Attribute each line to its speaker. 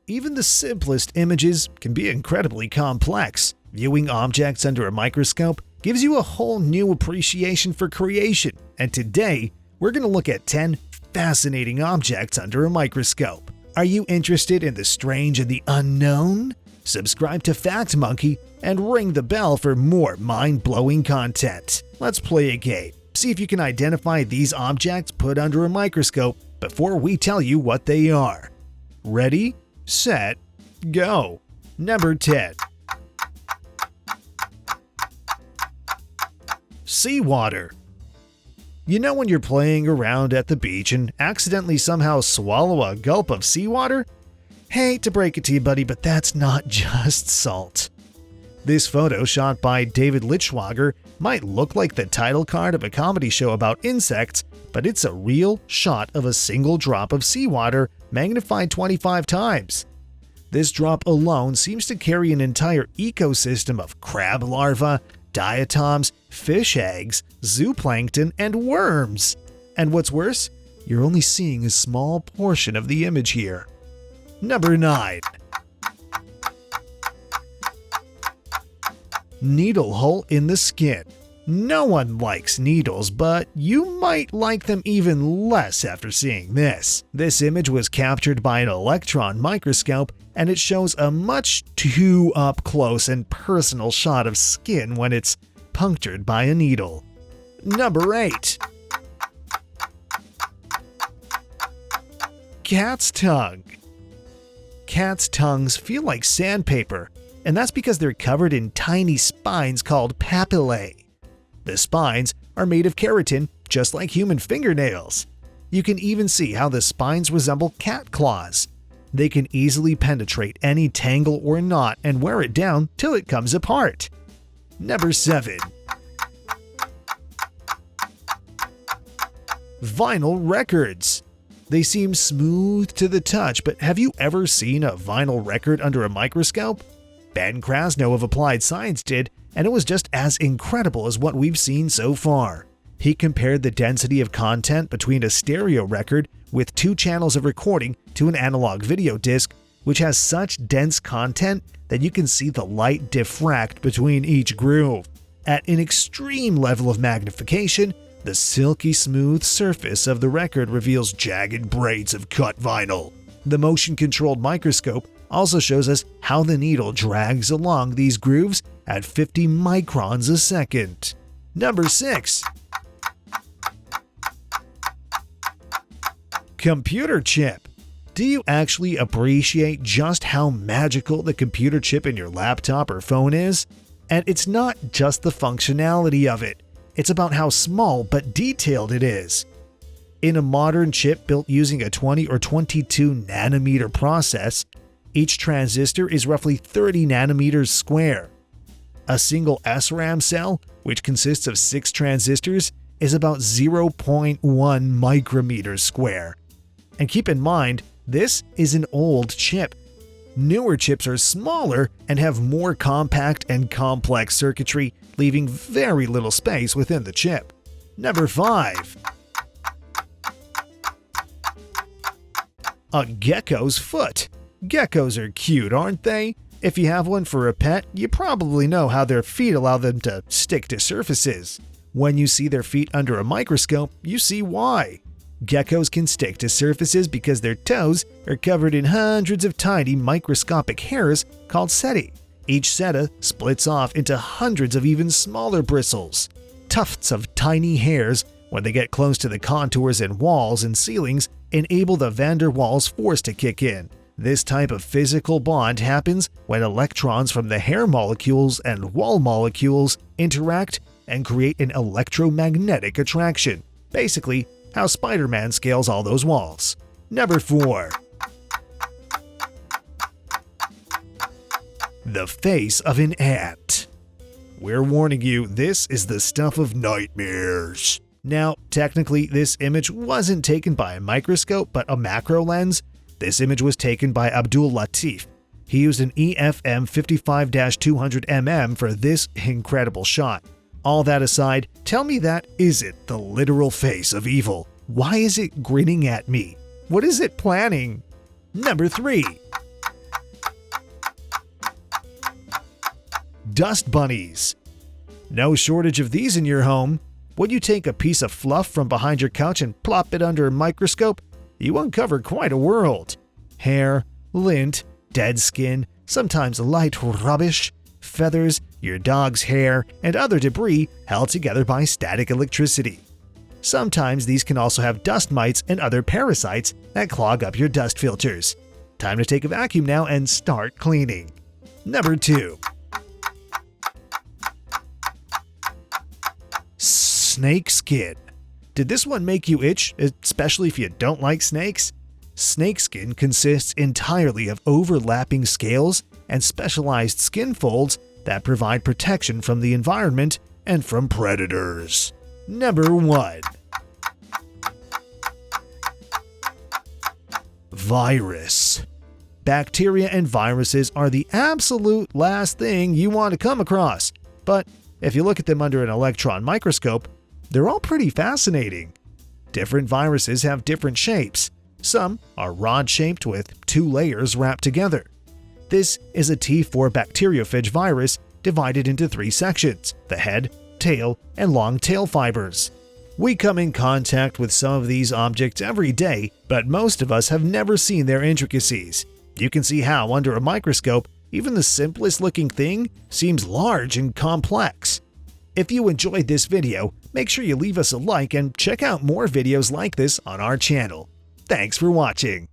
Speaker 1: Even the simplest images can be incredibly complex. Viewing objects under a microscope gives you a whole new appreciation for creation, and today we're going to look at 10 fascinating objects under a microscope. Are you interested in the strange and the unknown? Subscribe to Fact Monkey and ring the bell for more mind-blowing content. Let's play a game. See if you can identify these objects put under a microscope before we tell you what they are. Ready, set, go. Number 10. Seawater. You know when you're playing around at the beach and accidentally somehow swallow a gulp of seawater? Hate to break it to you, buddy, but that's not just salt. This photo, shot by David Lichtschwager, might look like the title card of a comedy show about insects, but it's a real shot of a single drop of seawater magnified 25 times. This drop alone seems to carry an entire ecosystem of crab larvae, diatoms, fish eggs, zooplankton, and worms. And what's worse, you're only seeing a small portion of the image here. Number 9. Needle hole in the skin. No one likes needles, but you might like them even less after seeing this. This image was captured by an electron microscope, and it shows a much too up-close and personal shot of skin when it's punctured by a needle. Number 8. Cat's tongue. Cats' tongues feel like sandpaper, and that's because they're covered in tiny spines called papillae. The spines are made of keratin, just like human fingernails. You can even see how the spines resemble cat claws. They can easily penetrate any tangle or knot and wear it down till it comes apart. Number 7. Vinyl records. They seem smooth to the touch, but have you ever seen a vinyl record under a microscope? Ben Krasno of Applied Science did, and it was just as incredible as what we've seen so far. He compared the density of content between a stereo record with 2 channels of recording to an analog video disc, which has such dense content that you can see the light diffract between each groove. At an extreme level of magnification, the silky smooth surface of the record reveals jagged braids of cut vinyl. The motion-controlled microscope also shows us how the needle drags along these grooves at 50 microns a second. Number 6. Computer chip. Do you actually appreciate just how magical the computer chip in your laptop or phone is? And it's not just the functionality of it. It's about how small but detailed it is. In a modern chip built using a 20 or 22 nanometer process, each transistor is roughly 30 nanometers square. A single SRAM cell, which consists of 6 transistors, is about 0.1 micrometers square. And keep in mind, this is an old chip. Newer chips are smaller and have more compact and complex circuitry, leaving very little space within the chip. Number 5. A gecko's foot. Geckos are cute, aren't they? If you have one for a pet, you probably know how their feet allow them to stick to surfaces. When you see their feet under a microscope, you see why. Geckos can stick to surfaces because their toes are covered in hundreds of tiny microscopic hairs called setae. Each seta splits off into hundreds of even smaller bristles. Tufts of tiny hairs, when they get close to the contours and walls and ceilings, enable the van der Waals force to kick in. This type of physical bond happens when electrons from the hair molecules and wall molecules interact and create an electromagnetic attraction. Basically, how Spider-Man scales all those walls. Number 4. The face of an ant. We're warning you, this is the stuff of nightmares. Now, technically, this image wasn't taken by a microscope, but a macro lens. This image was taken by Abdul Latif. He used an EFM 55-200mm for this incredible shot. All that aside, tell me that isn't the literal face of evil. Why is it grinning at me? What is it planning? Number 3. dust bunnies. No shortage of these in your home. When you take a piece of fluff from behind your couch and plop it under a microscope, you uncover quite a world. Hair, lint, dead skin, sometimes light rubbish, feathers, your dog's hair, and other debris held together by static electricity. Sometimes these can also have dust mites and other parasites that clog up your dust filters. Time to take a vacuum now and start cleaning. Number 2. Snake skin. Did this one make you itch, especially if you don't like snakes? Snake skin consists entirely of overlapping scales and specialized skin folds that provide protection from the environment and from predators. Number 1. Virus. Bacteria and viruses are the absolute last thing you want to come across, but if you look at them under an electron microscope, they're all pretty fascinating. Different viruses have different shapes. Some are rod-shaped with 2 layers wrapped together. This is a T4 bacteriophage virus divided into 3 sections: the head, tail, and long tail fibers. We come in contact with some of these objects every day, but most of us have never seen their intricacies. You can see how, under a microscope, even the simplest looking thing seems large and complex. If you enjoyed this video, make sure you leave us a like and check out more videos like this on our channel. Thanks for watching.